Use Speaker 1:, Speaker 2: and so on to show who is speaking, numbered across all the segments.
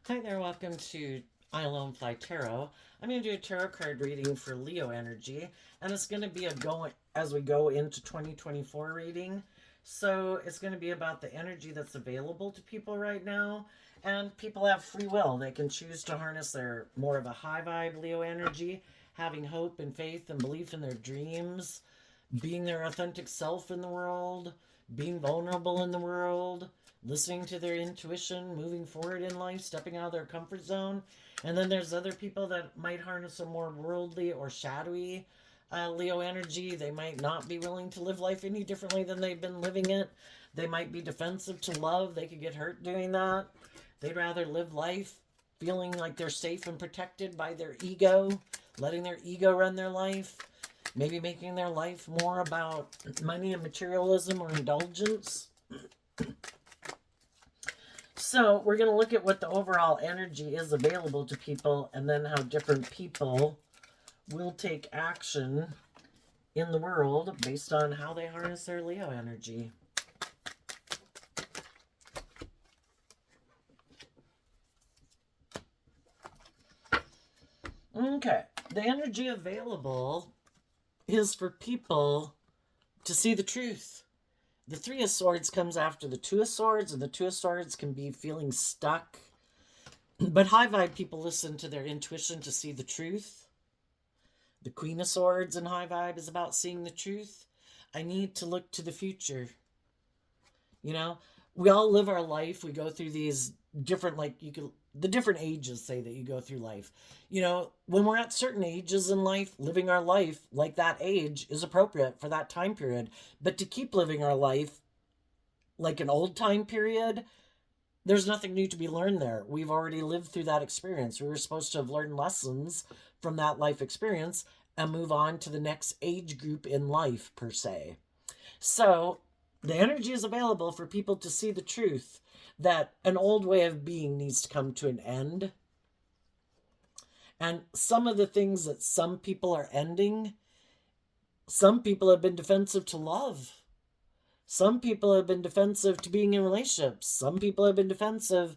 Speaker 1: Hi there, welcome to I Alone Fly Tarot. I'm going to do a tarot card reading for Leo energy, and it's going to be a going as we go into 2024 reading. So it's going to be about the energy that's available to people right now, and people have free will. They can choose to harness their more of a high vibe Leo energy, having hope and faith and belief in their dreams, being their authentic self in the world, being vulnerable in the world, listening to their intuition, moving forward in life, stepping out of their comfort zone. And then there's other people that might harness a more worldly or shadowy Leo energy. They might not be willing to live life any differently than they've been living it. They might be defensive to love. They could get hurt doing that. They'd rather live life feeling like they're safe and protected by their ego, letting their ego run their life, maybe making their life more about money and materialism or indulgence. So we're going to look at what the overall energy is available to people and then how different people will take action in the world based on how they harness their Leo energy. Okay, the energy available is for people to see the truth. The Three of Swords comes after the Two of Swords, and the Two of Swords can be feeling stuck. But high vibe people listen to their intuition to see the truth. The Queen of Swords in high vibe is about seeing the truth. I need to look to the future. You know, we all live our life. We go through these different, the different ages say that you go through life. You know, when we're at certain ages in life, living our life like that age is appropriate for that time period. But to keep living our life like an old time period, there's nothing new to be learned there. We've already lived through that experience. We were supposed to have learned lessons from that life experience and move on to the next age group in life, per se. So the energy is available for people to see the truth that an old way of being needs to come to an end. And some of the things that some people are ending, some people have been defensive to love. Some people have been defensive to being in relationships. Some people have been defensive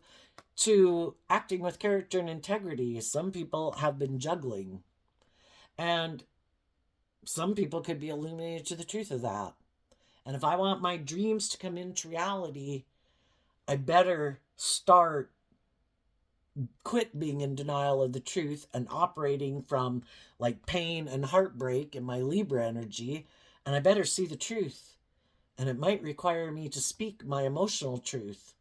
Speaker 1: to acting with character and integrity. Some people have been juggling. And some people could be illuminated to the truth of that. And if I want my dreams to come into reality, I better quit being in denial of the truth and operating from like pain and heartbreak in my Libra energy. And I better see the truth. And it might require me to speak my emotional truth.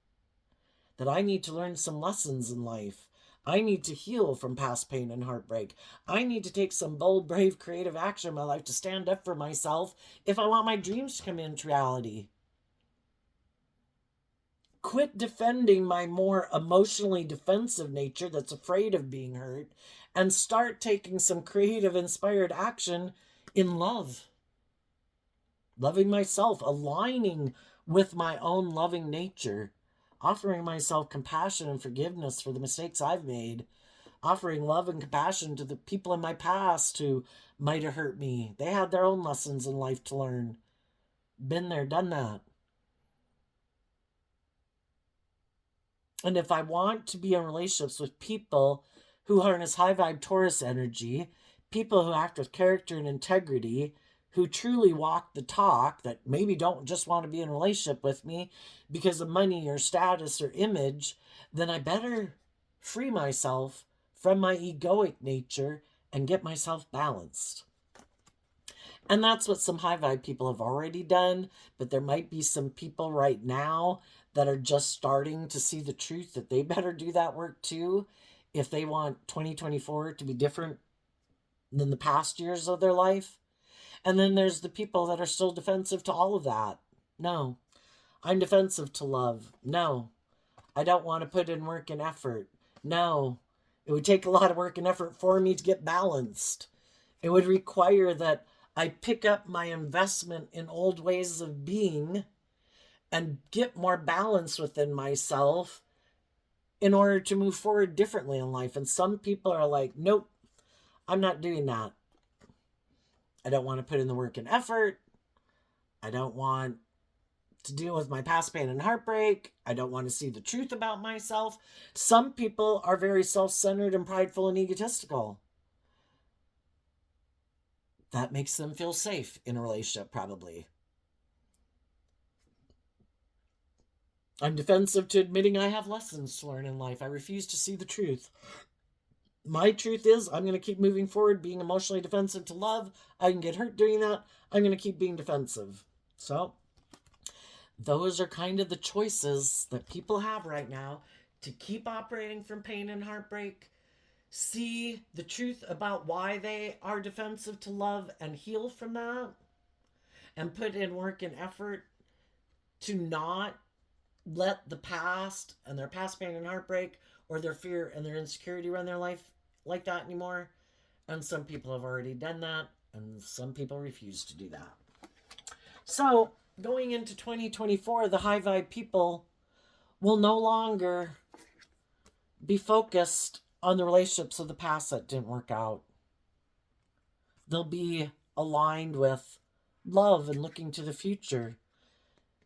Speaker 1: That I need to learn some lessons in life. I need to heal from past pain and heartbreak. I need to take some bold, brave, creative action in my life to stand up for myself if I want my dreams to come into reality. Quit defending my more emotionally defensive nature that's afraid of being hurt and start taking some creative, inspired action in love. Loving myself, aligning with my own loving nature, offering myself compassion and forgiveness for the mistakes I've made, offering love and compassion to the people in my past who might have hurt me. They had their own lessons in life to learn. Been there, done that. And if I want to be in relationships with people who harness high vibe Taurus energy, people who act with character and integrity, who truly walk the talk, that maybe don't just want to be in a relationship with me because of money or status or image, then I better free myself from my egoic nature and get myself balanced. And that's what some high vibe people have already done, but there might be some people right now that are just starting to see the truth that they better do that work too if they want 2024 to be different than the past years of their life. And then there's the people that are still defensive to all of that. No, I'm defensive to love. No, I don't want to put in work and effort. No, it would take a lot of work and effort for me to get balanced. It would require that I pick up my investment in old ways of being and get more balance within myself in order to move forward differently in life. And some people are like, nope, I'm not doing that. I don't want to put in the work and effort. I don't want to deal with my past pain and heartbreak. I don't want to see the truth about myself. Some people are very self-centered and prideful and egotistical. That makes them feel safe in a relationship, probably. I'm defensive to admitting I have lessons to learn in life. I refuse to see the truth. My truth is, I'm going to keep moving forward, being emotionally defensive to love. I can get hurt doing that. I'm going to keep being defensive. So, those are kind of the choices that people have right now to keep operating from pain and heartbreak, see the truth about why they are defensive to love and heal from that, and put in work and effort to not let the past and their past pain and heartbreak or their fear and their insecurity run their life like that anymore. And some people have already done that, and some people refuse to do that. So, going into 2024, the high vibe people will no longer be focused on the relationships of the past that didn't work out. They'll be aligned with love and looking to the future.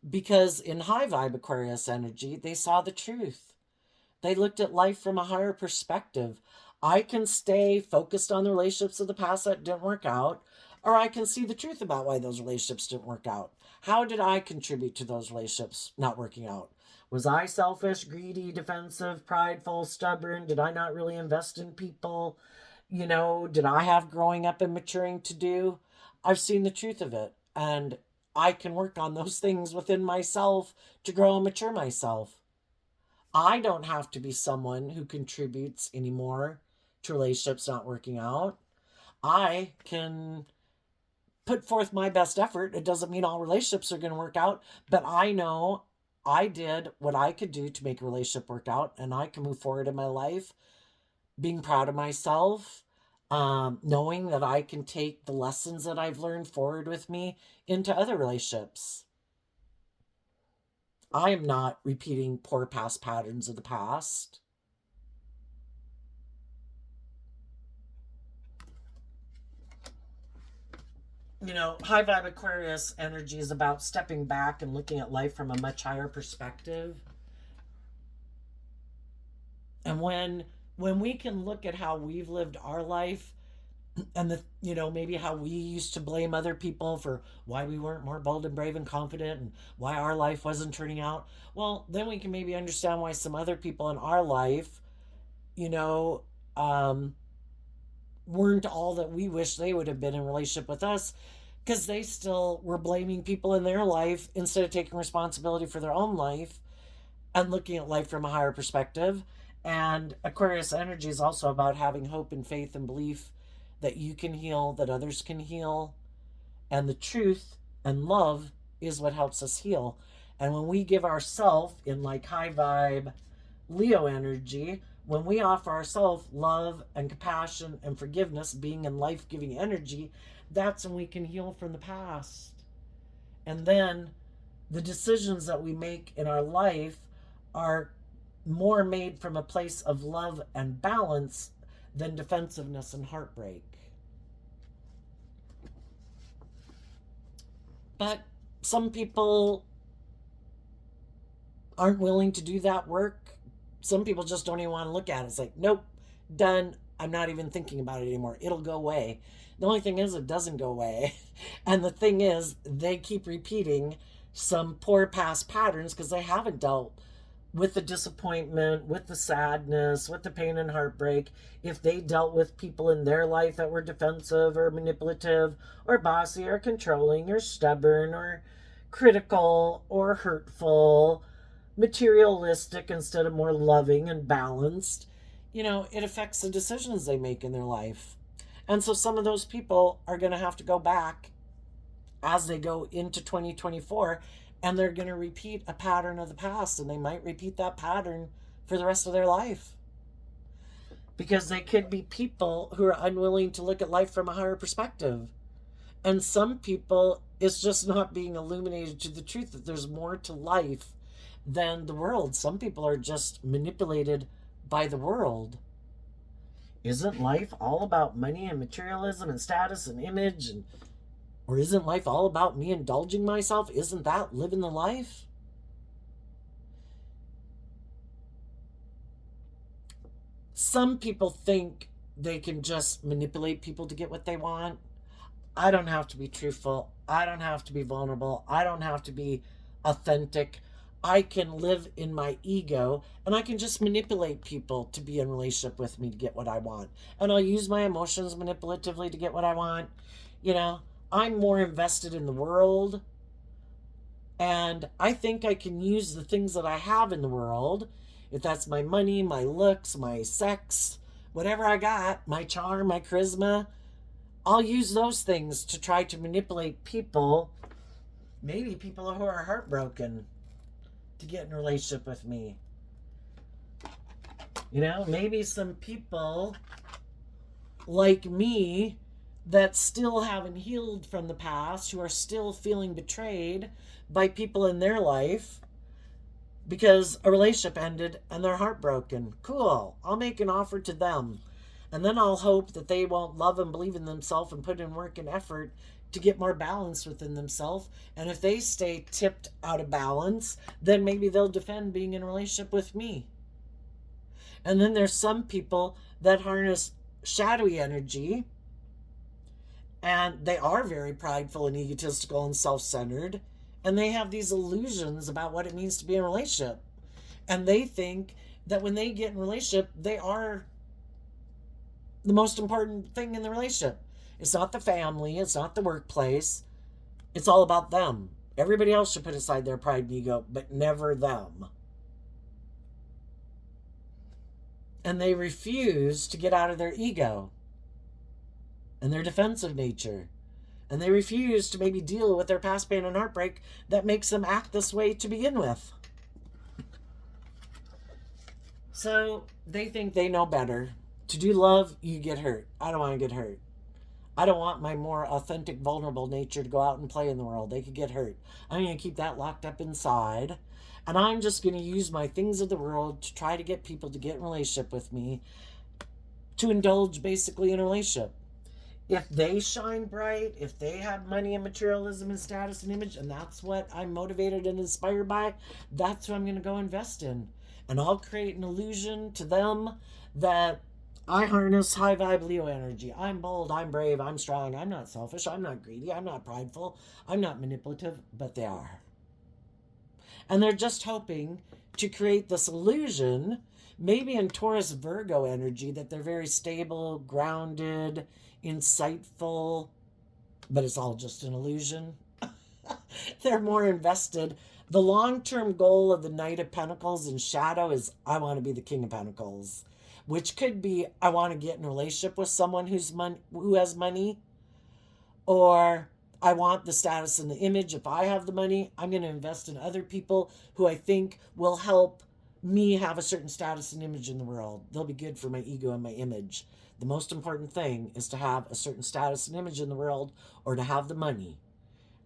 Speaker 1: Because in high vibe Aquarius energy, they saw the truth. They looked at life from a higher perspective. I can stay focused on the relationships of the past that didn't work out, or I can see the truth about why those relationships didn't work out. How did I contribute to those relationships not working out? Was I selfish, greedy, defensive, prideful, stubborn? Did I not really invest in people? Did I have growing up and maturing to do? I've seen the truth of it, and I can work on those things within myself to grow and mature myself. I don't have to be someone who contributes anymore to relationships not working out. I can put forth my best effort. It doesn't mean all relationships are going to work out, but I know I did what I could do to make a relationship work out, and I can move forward in my life being proud of myself, knowing that I can take the lessons that I've learned forward with me into other relationships. I am not repeating poor past patterns of the past. High vibe Aquarius energy is about stepping back and looking at life from a much higher perspective. And when we can look at how we've lived our life, and maybe how we used to blame other people for why we weren't more bold and brave and confident and why our life wasn't turning out, well, then we can maybe understand why some other people in our life, you know weren't all that we wish they would have been in relationship with us, because they still were blaming people in their life instead of taking responsibility for their own life and looking at life from a higher perspective. And Aquarius energy is also about having hope and faith and belief that you can heal, that others can heal. And the truth and love is what helps us heal. And when we give ourselves in like high vibe Leo energy, when we offer ourselves love and compassion and forgiveness, being in life giving energy, that's when we can heal from the past. And then the decisions that we make in our life are more made from a place of love and balance than defensiveness and heartbreak. But some people aren't willing to do that work. Some people just don't even want to look at it. It's like, nope, done. I'm not even thinking about it anymore. It'll go away. The only thing is, it doesn't go away. And the thing is, they keep repeating some poor past patterns because they haven't dealt with the disappointment, with the sadness, with the pain and heartbreak. If they dealt with people in their life that were defensive or manipulative or bossy or controlling or stubborn or critical or hurtful, materialistic instead of more loving and balanced, it affects the decisions they make in their life. And so some of those people are going to have to go back as they go into 2024, and they're going to repeat a pattern of the past, and they might repeat that pattern for the rest of their life. Because they could be people who are unwilling to look at life from a higher perspective. And some people, it's just not being illuminated to the truth that there's more to life than the world. Some people are just manipulated by the world. Isn't life all about money and materialism and status and image? And Or isn't life all about me indulging myself? Isn't that living the life? Some people think they can just manipulate people to get what they want. I don't have to be truthful. I don't have to be vulnerable. I don't have to be authentic. I can live in my ego and I can just manipulate people to be in relationship with me to get what I want. And I'll use my emotions manipulatively to get what I want. You know, I'm more invested in the world, and I think I can use the things that I have in the world, if that's my money, my looks, my sex, whatever I got, my charm, my charisma, I'll use those things to try to manipulate people, maybe people who are heartbroken, to get in a relationship with me. You know, maybe some people like me that still haven't healed from the past, who are still feeling betrayed by people in their life because a relationship ended and they're heartbroken. Cool. I'll make an offer to them. And then I'll hope that they won't love and believe in themselves and put in work and effort to get more balance within themselves. And if they stay tipped out of balance, then maybe they'll defend being in a relationship with me. And then there's some people that harness shadowy energy, and they are very prideful and egotistical and self-centered, and they have these illusions about what it means to be in a relationship, and they think that when they get in a relationship they are the most important thing in the relationship. It's not the family, it's not the workplace, it's all about them. Everybody else should put aside their pride and ego, but never them. And they refuse to get out of their ego and their defensive nature. And they refuse to maybe deal with their past pain and heartbreak that makes them act this way to begin with. So they think they know better. To do love, you get hurt. I don't want to get hurt. I don't want my more authentic, vulnerable nature to go out and play in the world. They could get hurt. I'm going to keep that locked up inside. And I'm just going to use my things of the world to try to get people to get in a relationship with me, to indulge basically in a relationship. If they shine bright, if they have money and materialism and status and image, and that's what I'm motivated and inspired by, that's who I'm going to go invest in. And I'll create an illusion to them that I harness high vibe Leo energy. I'm bold, I'm brave, I'm strong, I'm not selfish, I'm not greedy, I'm not prideful, I'm not manipulative, but they are. And they're just hoping to create this illusion, maybe in Taurus Virgo energy, that they're very stable, grounded, insightful, but it's all just an illusion. They're more invested. The long-term goal of the Knight of Pentacles in shadow is, I want to be the King of Pentacles, which could be, I want to get in a relationship with someone who has money, or I want the status and the image. If I have the money, I'm going to invest in other people who I think will help me have a certain status and image in the world. They'll be good for my ego and my image. The most important thing is to have a certain status and image in the world, or to have the money.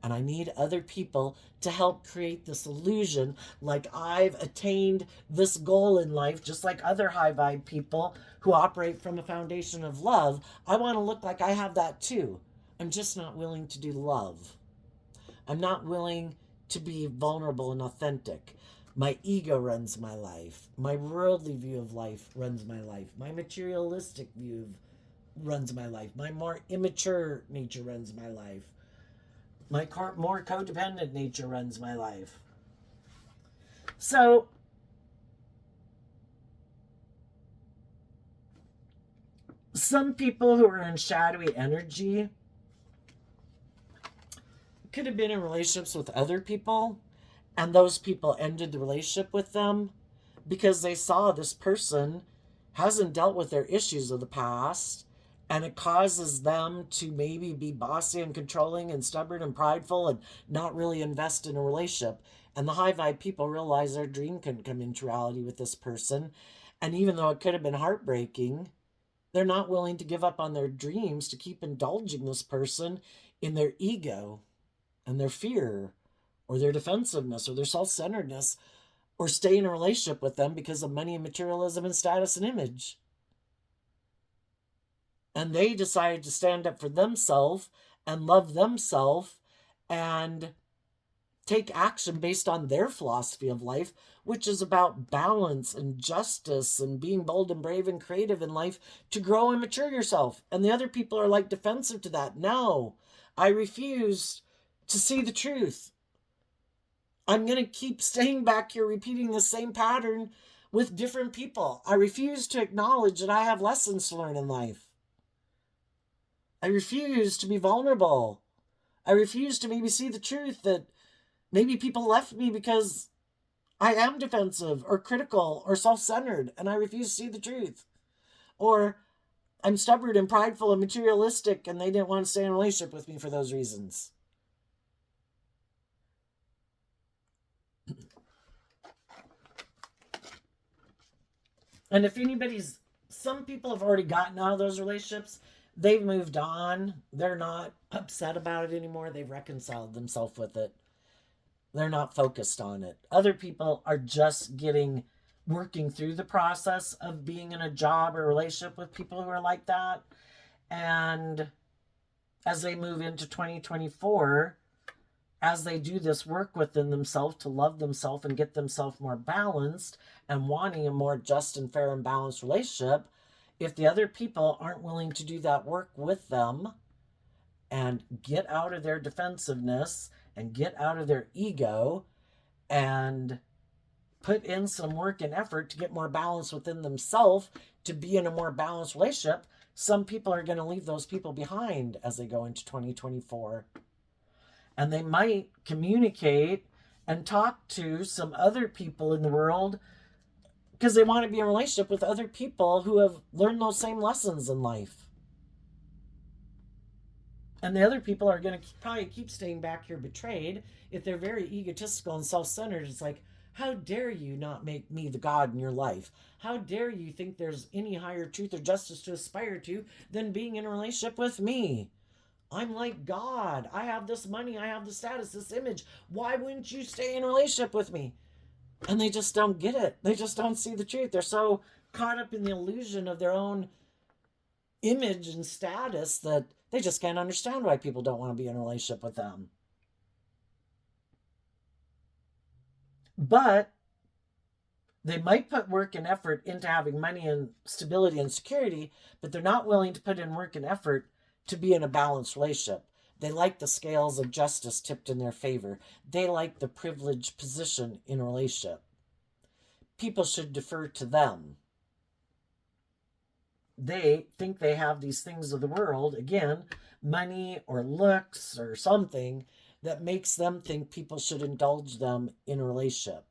Speaker 1: And I need other people to help create this illusion, like I've attained this goal in life, just like other high vibe people who operate from a foundation of love. I want to look like I have that too. I'm just not willing to do love. I'm not willing to be vulnerable and authentic. My ego runs my life. My worldly view of life runs my life. My materialistic view runs my life. My more immature nature runs my life. My more codependent nature runs my life. So, some people who are in shadowy energy could have been in relationships with other people, and those people ended the relationship with them because they saw this person hasn't dealt with their issues of the past, and it causes them to maybe be bossy and controlling and stubborn and prideful and not really invest in a relationship. And the high vibe people realize their dream couldn't come into reality with this person. And even though it could have been heartbreaking, they're not willing to give up on their dreams to keep indulging this person in their ego and their fear or their defensiveness or their self-centeredness, or stay in a relationship with them because of money and materialism and status and image. And they decided to stand up for themselves and love themselves and take action based on their philosophy of life, which is about balance and justice and being bold and brave and creative in life to grow and mature yourself. And the other people are like defensive to that. No, I refuse to see the truth. I'm going to keep staying back here repeating the same pattern with different people. I refuse to acknowledge that I have lessons to learn in life. I refuse to be vulnerable. I refuse to maybe see the truth that maybe people left me because I am defensive or critical or self-centered, and I refuse to see the truth. Or I'm stubborn and prideful and materialistic, and they didn't want to stay in a relationship with me for those reasons. And if some people have already gotten out of those relationships, they've moved on. They're not upset about it anymore. They've reconciled themselves with it. They're not focused on it. Other people are just working through the process of being in a job or relationship with people who are like that. And as they move into 2024, as they do this work within themselves to love themselves and get themselves more balanced and wanting a more just and fair and balanced relationship, if the other people aren't willing to do that work with them and get out of their defensiveness and get out of their ego and put in some work and effort to get more balance within themselves to be in a more balanced relationship, some people are going to leave those people behind as they go into 2024. And they might communicate and talk to some other people in the world because they want to be in a relationship with other people who have learned those same lessons in life. And the other people are going to probably keep staying back here betrayed. If they're very egotistical and self-centered, it's like, how dare you not make me the God in your life? How dare you think there's any higher truth or justice to aspire to than being in a relationship with me? I'm like God. I have this money. I have the status, this image. Why wouldn't you stay in a relationship with me? And they just don't get it. They just don't see the truth. They're so caught up in the illusion of their own image and status that they just can't understand why people don't want to be in a relationship with them. But they might put work and effort into having money and stability and security, but they're not willing to put in work and effort to be in a balanced relationship. They like the scales of justice tipped in their favor. They like the privileged position in a relationship. People should defer to them. They think they have these things of the world, again, money or looks or something that makes them think people should indulge them in a relationship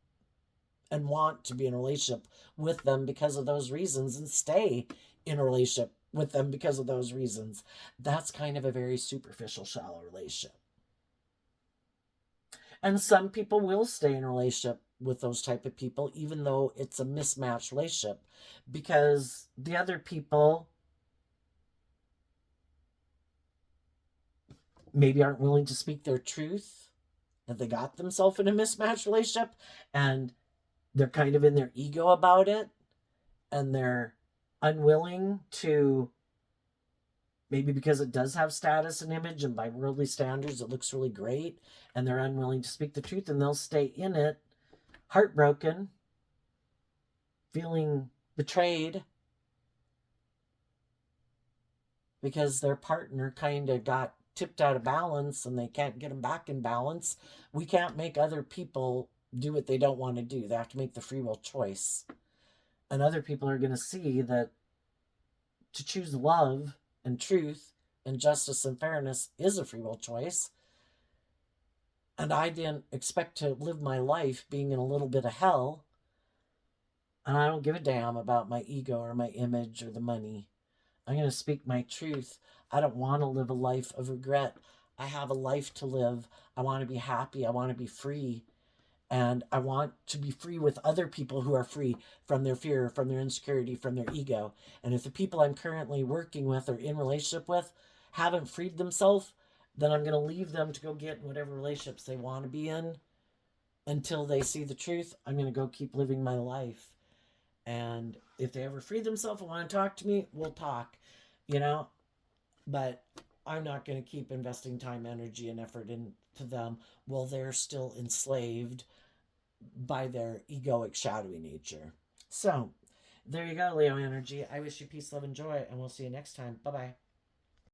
Speaker 1: and want to be in a relationship with them because of those reasons and stay in a relationship with them because of those reasons. That's kind of a very superficial, shallow relationship. And some people will stay in a relationship with those type of people, even though it's a mismatched relationship, because the other people maybe aren't willing to speak their truth, that they got themselves in a mismatched relationship, and they're kind of in their ego about it, and they're unwilling to, maybe because it does have status and image, and by worldly standards it looks really great, and they're unwilling to speak the truth, and they'll stay in it heartbroken, feeling betrayed because their partner kind of got tipped out of balance and they can't get them back in balance. We can't make other people do what they don't want to do. They have to make the free will choice. And other people are going to see that to choose love and truth and justice and fairness is a free will choice. And I didn't expect to live my life being in a little bit of hell. And I don't give a damn about my ego or my image or the money. I'm going to speak my truth. I don't want to live a life of regret. I have a life to live. I want to be happy. I want to be free. And I want to be free with other people who are free from their fear, from their insecurity, from their ego. And if the people I'm currently working with or in relationship with haven't freed themselves, then I'm going to leave them to go get whatever relationships they want to be in until they see the truth. I'm going to go keep living my life. And if they ever free themselves and want to talk to me, we'll talk, you know. But I'm not going to keep investing time, energy, and effort into them while they're still enslaved by their egoic, shadowy nature. So, there you go, Leo energy. I wish you peace, love, and joy, and we'll see you next time. Bye bye.